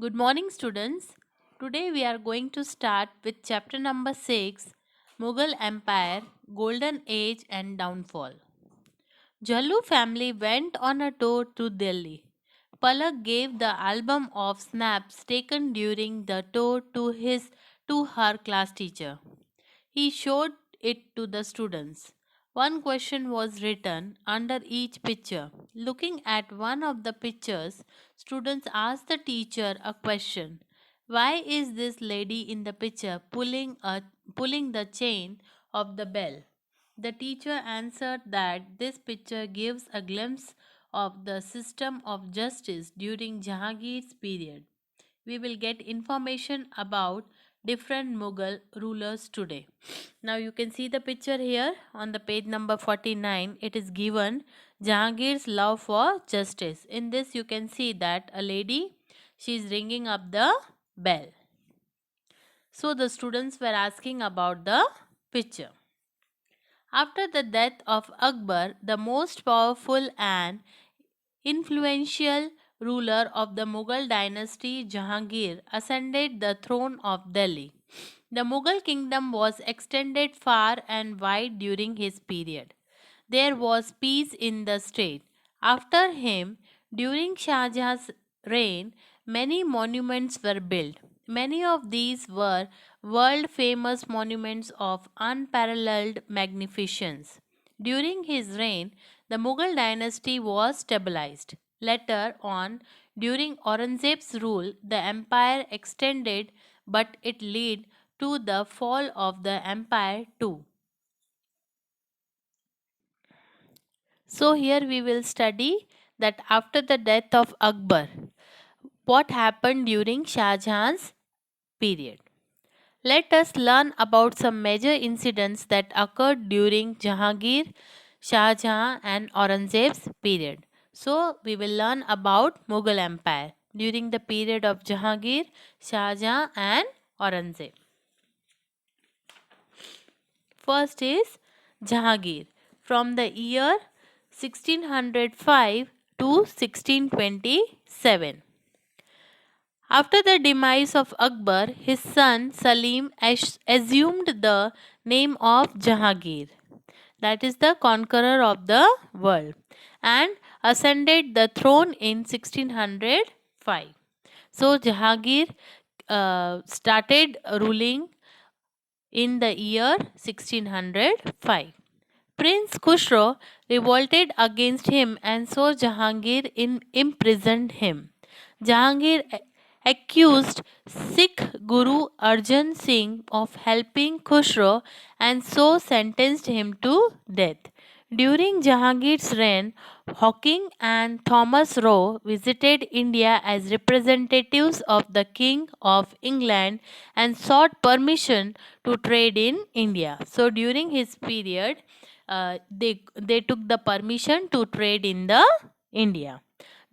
Good morning, students. Today we are going to start with chapter number 6, Mughal Empire, Golden Age and Downfall. Jallu family went on a tour to Delhi. Palak gave the album of snaps taken during the tour to her class teacher. He showed it to the students. One question was written under each picture. Looking at one of the pictures, students asked the teacher a question. Why is this lady in the picture pulling the chain of the bell? The teacher answered that this picture gives a glimpse of the system of justice during Jahangir's period. We will get information about different Mughal rulers today. Now you can see the picture here on the page number 49. It is given Jahangir's love for justice. In this you can see that a lady, she is ringing up the bell. So the students were asking about the picture. After the death of Akbar, the most powerful and influential ruler of the Mughal dynasty, Jahangir, ascended the throne of Delhi. The Mughal kingdom was extended far and wide during his period. There was peace in the state. After him, during Shah Jahan's reign, many monuments were built. Many of these were world famous monuments of unparalleled magnificence. During his reign, the Mughal dynasty was stabilized. Later on, during Aurangzeb's rule, the empire extended, but it led to the fall of the empire too. So, here we will study that after the death of Akbar, what happened during Shah Jahan's period. Let us learn about some major incidents that occurred during Jahangir, Shah Jahan, and Aurangzeb's period. So, we will learn about Mughal Empire during the period of Jahangir, Shah Jahan, and Aurangzeb. First is Jahangir from the year 1605 to 1627. After the demise of Akbar, his son Salim assumed the name of Jahangir, that is the conqueror of the world, and ascended the throne in 1605. So Jahangir started ruling in the year 1605. Prince Khusro revolted against him and so Jahangir imprisoned him. Jahangir accused Sikh Guru Arjan Singh of helping Khusro and so sentenced him to death. During Jahangir's reign, Hawking and Thomas Roe visited India as representatives of the King of England and sought permission to trade in India. So during his period, they took the permission to trade in the India.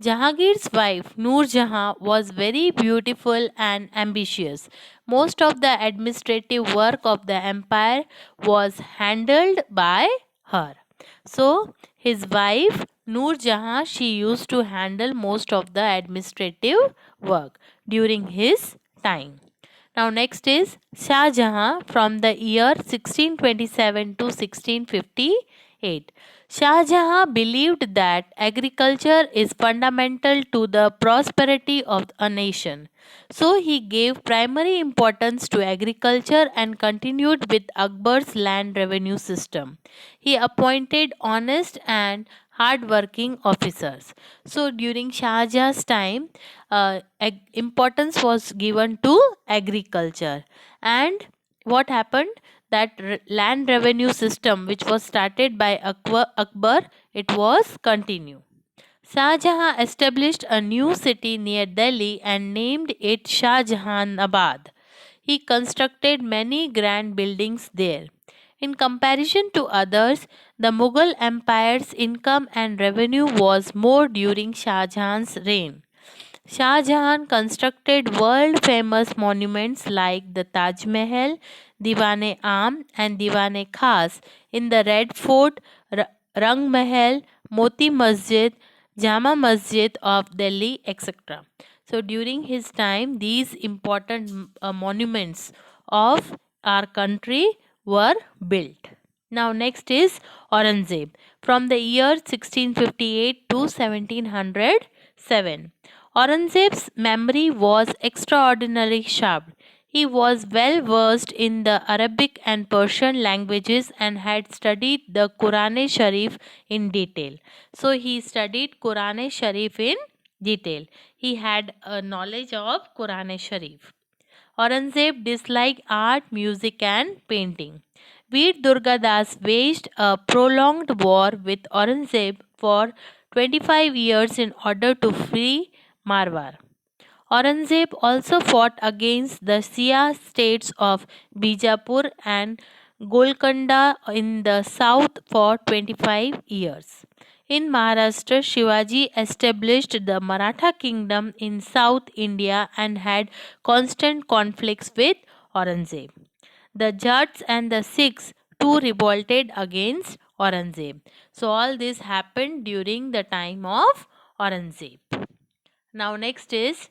Jahangir's wife Noor Jahan was very beautiful and ambitious. Most of the administrative work of the empire was handled by her. So his wife Noor Jahan, she used to handle most of the administrative work during his time. Now next is Shah Jahan from the year 1627 to 1658. Shah Jahan believed that agriculture is fundamental to the prosperity of a nation. So he gave primary importance to agriculture and continued with Akbar's land revenue system. He appointed honest and hard-working officers. So during Shah Jahan's time, importance was given to agriculture. And what happened? That land revenue system, which was started by Akbar, it was continued. Shah Jahan established a new city near Delhi and named it Shah Jahanabad. He constructed many grand buildings there. In comparison to others, the Mughal Empire's income and revenue was more during Shah Jahan's reign. Shah Jahan constructed world famous monuments like the Taj Mahal, Diwan Am, and Diwan Khas in the Red Fort, Rang Mahal, Moti Masjid, Jama Masjid of Delhi, etc. So during his time, these important monuments of our country were built. Now next is Aurangzeb from the year 1658 to 1707. Aurangzeb's memory was extraordinarily sharp. He was well versed in the Arabic and Persian languages and had studied the Quran Sharif in detail. So he studied Quran Sharif in detail. He had a knowledge of Quran Sharif. Aurangzeb disliked art, music, and painting. Veer Durgadas waged a prolonged war with Aurangzeb for 25 years in order to free Marwar. Aurangzeb also fought against the Shia states of Bijapur and Golconda in the south for 25 years. In Maharashtra, Shivaji established the Maratha kingdom in South India and had constant conflicts with Aurangzeb. The Jats and the Sikhs too revolted against Aurangzeb. So, all this happened during the time of Aurangzeb. Now, next is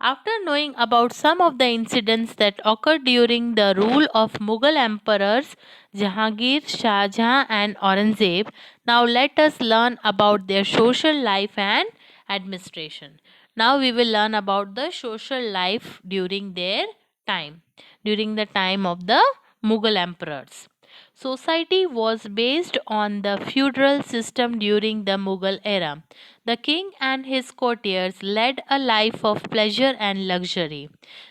after knowing about some of the incidents that occurred during the rule of Mughal emperors Jahangir, Shah Jahan, and Aurangzeb, now let us learn about their social life and administration. Now we will learn about the social life during their time, during the time of the Mughal emperors. Society was based on the feudal system during the Mughal era. The king and his courtiers led a life of pleasure and luxury.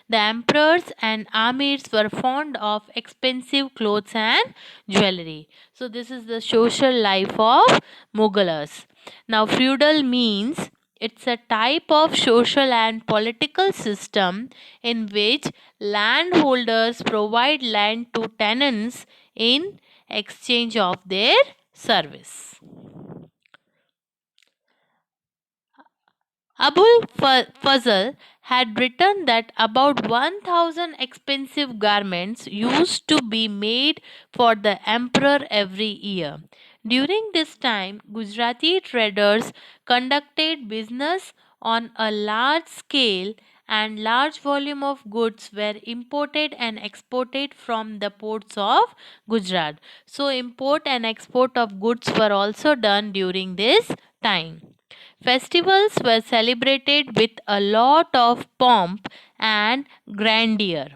The emperors and amirs were fond of expensive clothes and jewelry. So, this is the social life of Mughalers. Now, feudal means it's a type of social and political system in which landholders provide land to tenants in exchange of their service. Abul Fazl had written that about 1000 expensive garments used to be made for the emperor every year. During this time, Gujarati traders conducted business on a large scale and large volume of goods were imported and exported from the ports of Gujarat. So import and export of goods were also done during this time. Festivals were celebrated with a lot of pomp and grandeur.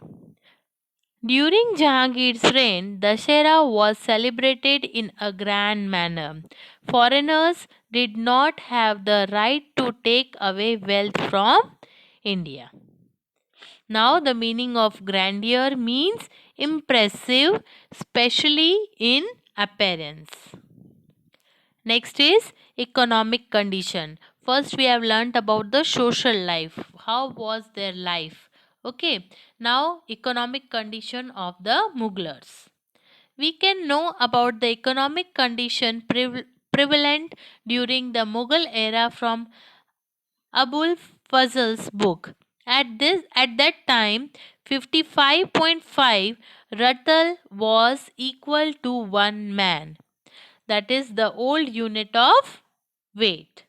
During Jahangir's reign, Dashera was celebrated in a grand manner. Foreigners did not have the right to take away wealth from India. Now, the meaning of grandeur means impressive, especially in appearance. Next is economic condition. First, we have learnt about the social life. How was their life? Okay. Now, economic condition of the Mughlars. We can know about the economic condition prevalent during the Mughal era from Abul Fazl's book. At that time, 55.5 ratal was equal to 1 man. That is the old unit of weight.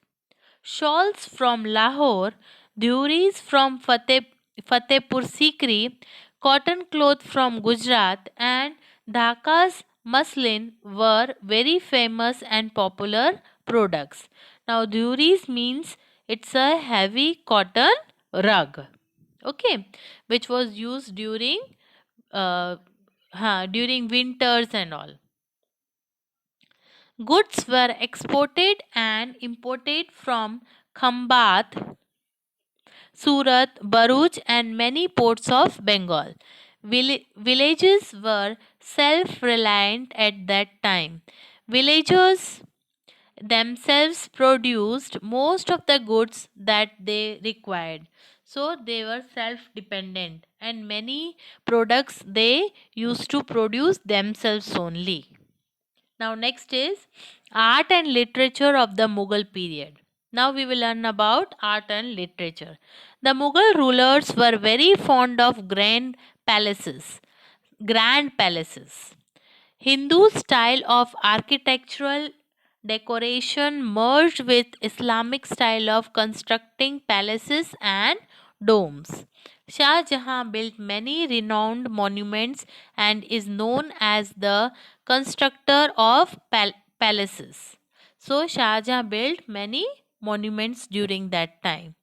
Shawls from Lahore, dhuris from Fatehpur Sikri, cotton cloth from Gujarat, and Dhaka's muslin were very famous and popular products. Now, dhuris means it's a heavy cotton rug, okay, which was used uh, during winters and all. Goods were exported and imported from Khambat, Surat, Bharuch, and many ports of Bengal. Villages were self reliant at that time. Villagers themselves produced most of the goods that they required. So they were self dependent, and many products they used to produce themselves only. Now, next is art and literature of the Mughal period. Now, we will learn about art and literature. The Mughal rulers were very fond of palaces, grand palaces. Hindu style of architectural decoration merged with Islamic style of constructing palaces and domes. Shah Jahan built many renowned monuments and is known as the constructor of palaces. So Shah Jahan built many monuments during that time.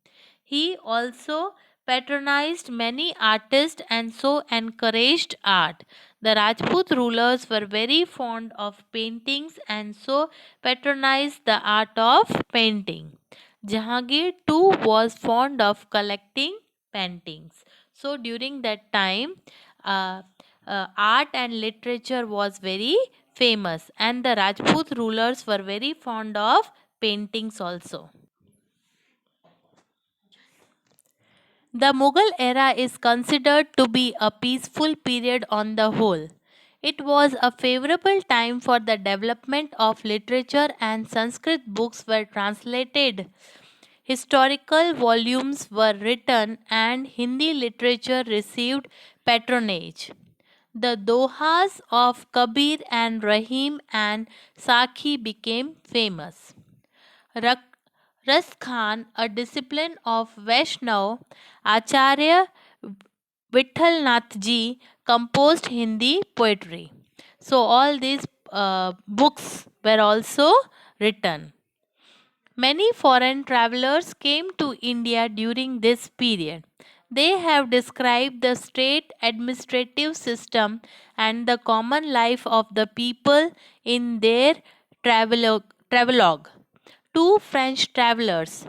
He also patronized many artists and so encouraged art. The Rajput rulers were very fond of paintings and so patronized the art of painting. Jahangir too was fond of collecting paintings. So during that time, uh, art and literature was very famous, and the Rajput rulers were very fond of paintings also. The Mughal era is considered to be a peaceful period on the whole. It was a favorable time for the development of literature, and Sanskrit books were translated. Historical volumes were written and Hindi literature received patronage. The dohas of Kabir and Rahim and Sakhi became famous. Rak- Ras Khan, a disciple of Vaishnav, Acharya Vithalnath ji composed Hindi poetry. So all these books were also written. Many foreign travelers came to India during this period. They have described the state administrative system and the common life of the people in their travelogue. Two French travelers,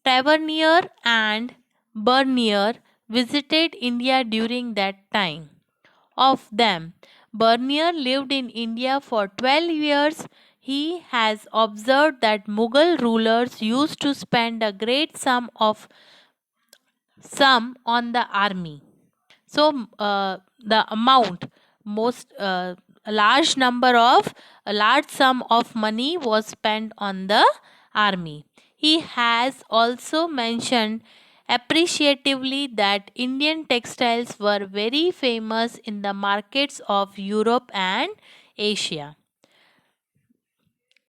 Tavernier and Bernier, visited India during that time. Of them, Bernier lived in India for 12 years. He has observed that Mughal rulers used to spend a great sum on the army. So the amount, most a large number of a large sum of money was spent on the army. He has also mentioned appreciatively that Indian textiles were very famous in the markets of Europe and Asia.